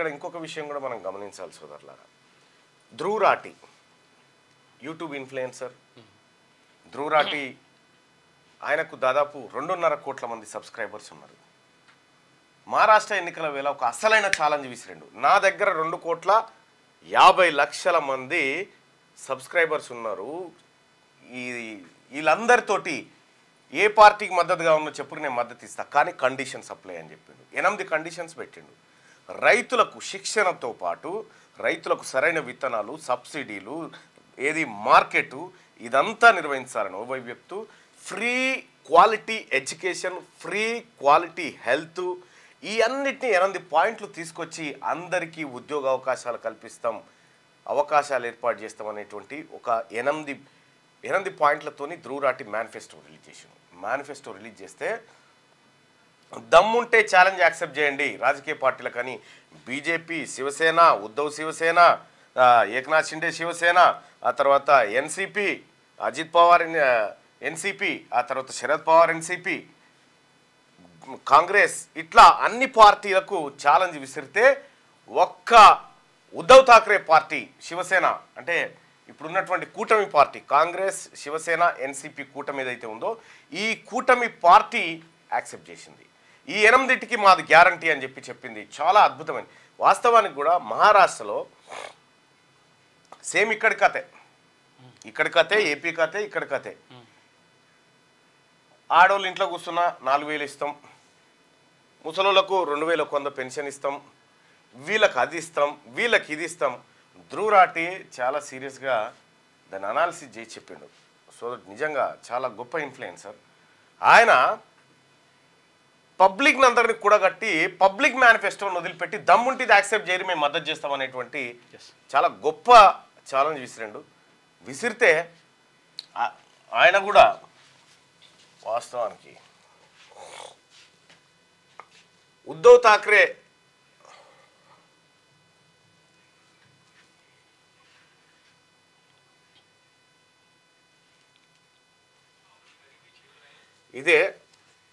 ఇక్కడ ఇంకొక విషయం కూడా మనం గమనించాలి సోదరులారా. Dhruv Rathee YouTube influencer. ధ్రువ్ రాఠీ ఆయనకు దాదాపు 2.5 కోట్ల మంది సబ్స్క్రైబర్స్ ఉన్నారు. మహారాష్ట్ర ఎన్నికల వేళ ఒక అసలైన ఛాలెంజ్ విసిరిండు. నా దగ్గర 2,50,00,000 మంది సబ్స్క్రైబర్స్ ఉన్నారు, వీళ్ళందరితోటి ఏ పార్టీకి మద్దతుగా ఉన్నో చెప్పుడు నేను మద్దతు ఇస్తా, కానీ కండిషన్స్ అప్లై అని చెప్పిండు. 8 కండిషన్స్ పెట్టిండు. రైతులకు శిక్షణతో పాటు రైతులకు సరైన విత్తనాలు, సబ్సిడీలు, ఏది మార్కెట్ ఇదంతా నిర్వహించాలని ఓవైపు, free quality education, free quality health, ఈ అన్నిటినీ 8 పాయింట్లు తీసుకొచ్చి అందరికీ ఉద్యోగ అవకాశాలు కల్పిస్తాం, అవకాశాలు ఏర్పాటు చేస్తాం అనేటువంటి ఒక 8 పాయింట్లతోని ధ్రువ్ రాఠీ మేనిఫెస్టో రిలీజ్ చేసాను. మేనిఫెస్టో రిలీజ్ చేస్తే దమ్ముంటే ఛాలెంజ్ యాక్సెప్ట్ చేయండి రాజకీయ పార్టీలకు అని బీజేపీ, శివసేన, ఉద్ధవ్ శివసేన, ఏకనాథ్ షిండే శివసేన, ఆ తర్వాత ఎన్సీపీ, అజిత్ పవార్ ఎన్సీపీ, ఆ తర్వాత శరద్ పవార్ ఎన్సీపీ, కాంగ్రెస్, ఇట్లా అన్ని పార్టీలకు ఛాలెంజ్ విసిరితే ఒక్క ఉద్ధవ్ ఠాక్రే పార్టీ, శివసేన అంటే ఇప్పుడున్నటువంటి కూటమి పార్టీ కాంగ్రెస్, శివసేన, ఎన్సీపీ కూటమి ఏదైతే ఉందో ఈ కూటమి పార్టీ యాక్సెప్ట్ చేసింది. ఈ 8టికి మాది గ్యారంటీ అని చెప్పింది. చాలా అద్భుతమైన. వాస్తవానికి కూడా మహారాష్ట్రలో సేమ్ ఇక్కడి కథే, ఏపీ కథే, ఇక్కడ కథే. ఆడవాళ్ళు ఇంట్లో కూర్చున్నా 4,000 ఇస్తాం, ముసలోళ్ళకు 2,100 పెన్షన్ ఇస్తాం, వీళ్ళకి అది ఇస్తాం, వీళ్ళకి ఇది ఇస్తాం. ధ్రువ్ రాఠీ చాలా సీరియస్గా దాన్ని అనాలిసిస్ చేసి చెప్పిండు. సో నిజంగా చాలా గొప్ప ఇన్ఫ్లుయెన్సర్ ఆయన. పబ్లిక్ని అందరినీ కూడగట్టి పబ్లిక్ మేనిఫెస్టోని వదిలిపెట్టి దమ్ముంటిది యాక్సెప్ట్ చేయరు, మేము మద్దతు చేస్తాం అనేటువంటి చాలా గొప్ప ఛాలెంజ్ విసిరితే ఆయన కూడా వాస్తవానికి ఉద్ధవ్ ఠాక్రే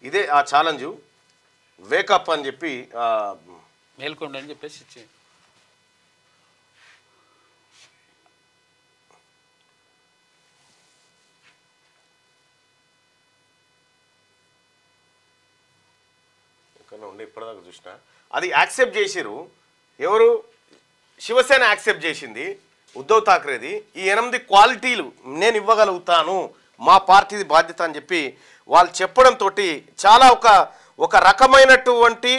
ఇదే ఆ ఛాలెంజు. వేకప్ అని చెప్పి మేల్కొండ అని చెప్పేసి ఇచ్చి ఉండే ఇప్పటిదాకా చూసిన అది యాక్సెప్ట్ చేసిరు. ఎవరు? శివసేన యాక్సెప్ట్ చేసింది ఉద్ధవ్ ఠాక్రేది. ఈ 8 క్వాలిటీలు నేను ఇవ్వగలుగుతాను, మా పార్టీది బాధ్యత అని చెప్పి వాళ్ళు చెప్పడంతో చాలా ఒక రకమైనటువంటి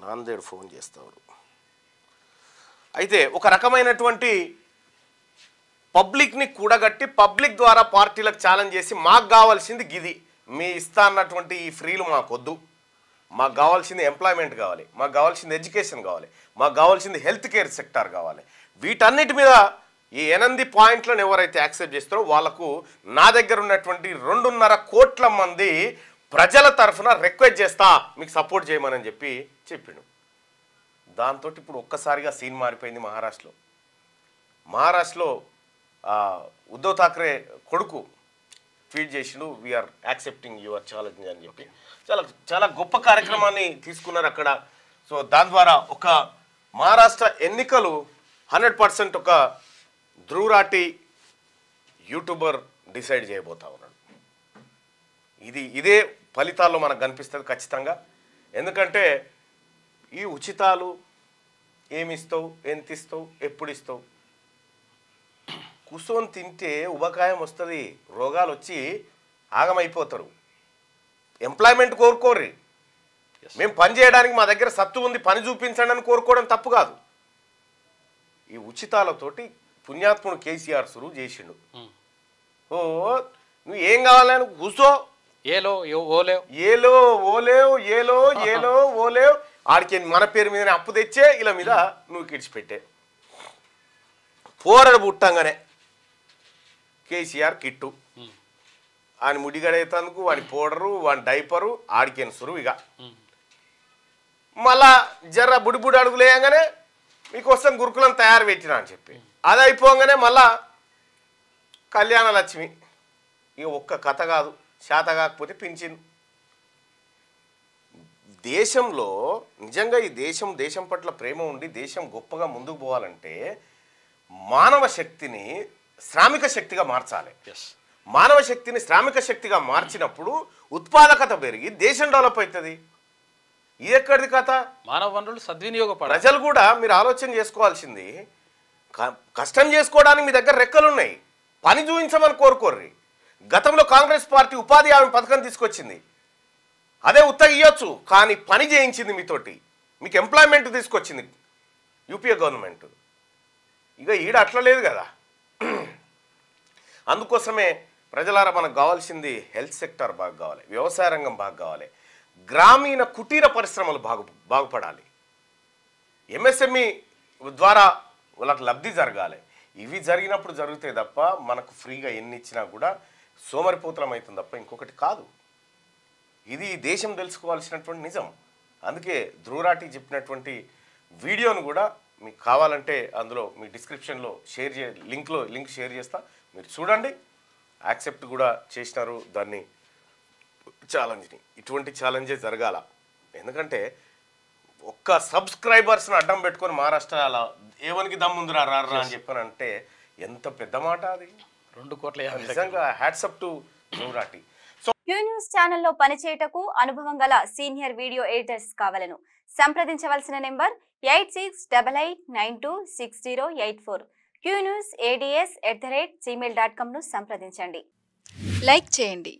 నాందేడు ఫోన్ చేస్తారు. అయితే ఒక రకమైనటువంటి పబ్లిక్ని కూడగట్టి పబ్లిక్ ద్వారా పార్టీలకు ఛాలెంజ్ చేసి మాకు కావాల్సింది గిది, మీ ఇస్తా అన్నటువంటి ఈ ఫ్రీలు మాకొద్దు, మాకు కావాల్సింది ఎంప్లాయ్మెంట్ కావాలి, మాకు కావాల్సింది ఎడ్యుకేషన్ కావాలి, మాకు కావాల్సింది హెల్త్ కేర్ సెక్టార్ కావాలి. వీటన్నిటి మీద ఈ 8 పాయింట్లను ఎవరైతే యాక్సెప్ట్ చేస్తారో వాళ్లకు నా దగ్గర ఉన్నటువంటి 2.5 కోట్ల మంది ప్రజల తరఫున రిక్వెస్ట్ చేస్తా మీకు సపోర్ట్ చేయమని చెప్పిండు. దాంతో ఇప్పుడు ఒక్కసారిగా సీన్ మారిపోయింది. మహారాష్ట్రలో ఉద్ధవ్ ఠాక్రే కొడుకు ట్వీట్ చేసిండు, వీఆర్ యాక్సెప్టింగ్ యువర్ ఛాలెంజ్ అని చెప్పి చాలా గొప్ప కార్యక్రమాన్ని తీసుకున్నారు అక్కడ. సో దాని ద్వారా ఒక మహారాష్ట్ర ఎన్నికలు 100% ఒక ధ్రువ్ రాఠీ యూట్యూబర్ డిసైడ్ చేయబోతా ఉన్నాడు. ఇదే ఫలితాల్లో మనకు కనిపిస్తుంది ఖచ్చితంగా. ఎందుకంటే ఈ ఉచితాలు ఏమిస్తావు, ఎంత ఇస్తావు, ఎప్పుడు ఇస్తావు, కూర్చొని తింటే ఉబకాయం వస్తుంది, రోగాలు వచ్చి ఆగమైపోతారు. ఎంప్లాయ్మెంట్ కోరుకోర్రి, మేము పని చేయడానికి మా దగ్గర సత్తు ఉంది, పని చూపించండి అని కోరుకోవడం తప్పు కాదు. ఈ ఉచితాలతోటి పుణ్యాత్ముడు కేసీఆర్ సురువు చేసిండు. ఓ నువ్వు ఏం కావాలని కూర్చో, ఓలేవు ఆడికి మన పేరు మీద అప్పు తెచ్చే ఇలా మీద నువ్వు కిడిచిపెట్టే. పోరడు పుట్టంగానే కేసీఆర్ కిట్టు, ఆయన ముడిగడేతందుకు వాడి పౌడరు, వాడి డైపరు ఆడికేను సురువుగా. మళ్ళా జర్ర బుడిబుడి అడుగులు వేయంగానే మీకోసం గురుకులం తయారు పెట్టినా అని చెప్పి అది అయిపోగానే మళ్ళా కళ్యాణ లక్ష్మి. ఇక ఒక్క కథ కాదు, శాత కాకపోతే పింఛన్. దేశంలో నిజంగా ఈ దేశం పట్ల ప్రేమ ఉండి దేశం గొప్పగా ముందుకు పోవాలంటే మానవ శక్తిని శ్రామిక శక్తిగా మార్చాలి. మానవ శక్తిని శ్రామిక శక్తిగా మార్చినప్పుడు ఉత్పాదకత పెరిగి దేశం డెవలప్ అవుతుంది. ఇది ఎక్కడిది కథ? మానవ వనరులు సద్వినియోగపడాలి. ప్రజలు కూడా మీరు ఆలోచన చేసుకోవాల్సింది, కష్టం చేసుకోవడానికి మీ దగ్గర రెక్కలు ఉన్నాయి, పని చూపించమని కోరుకోర్రి. గతంలో కాంగ్రెస్ పార్టీ ఉపాధి హామీ పథకం తీసుకొచ్చింది, అదే ఉత్తగా ఇవ్వచ్చు, కానీ పని చేయించింది మీతోటి, మీకు ఎంప్లాయ్మెంట్ తీసుకొచ్చింది యూపీఏ గవర్నమెంట్. ఇక ఈడ అట్లా లేదు కదా. అందుకోసమే ప్రజలారా మనకు కావాల్సింది హెల్త్ సెక్టర్ బాగా కావాలి, వ్యవసాయ రంగం బాగా కావాలి, గ్రామీణ కుటీర పరిశ్రమలు బాగుపడాలి, ఎంఎస్ఎంఈ ద్వారా వాళ్ళకి లబ్ధి జరగాలి. ఇవి జరిగినప్పుడు జరుగుతాయి తప్ప మనకు ఫ్రీగా ఎన్ని ఇచ్చినా కూడా సోమరిపోతలం అవుతుంది తప్ప ఇంకొకటి కాదు. ఇది దేశం తెలుసుకోవాల్సినటువంటి నిజం. అందుకే ధ్రువరాటి చెప్పినటువంటి వీడియోను కూడా మీకు కావాలంటే అందులో మీ డిస్క్రిప్షన్లో లింక్ షేర్ చేస్తా, మీరు చూడండి. యాక్సెప్ట్ కూడా చేసినారు దాన్ని, ఛాలెంజ్ని. ఇటువంటి ఛాలెంజే జరగాల. ఎందుకంటే ఒక్క సబ్స్క్రైబర్స్ని అడ్డం పెట్టుకొని మహారాష్ట్ర ఏవనికి దమ్ముందిరా రారా అని చెప్పానంటే ఎంత పెద్ద మాట అది. 2 కోట్ల నిజంగా హ్యాట్సప్ టు ధ్రువరాటి. క్యూ న్యూస్ ఛానల్లో పనిచేయటకు అనుభవం గల సీనియర్ వీడియో ఎడిటర్స్ కావాలను సంప్రదించవలసిన నెంబర్ 8688926084. qnewsads@gmail.com ను సంప్రదించండి. లైక్ చేయండి,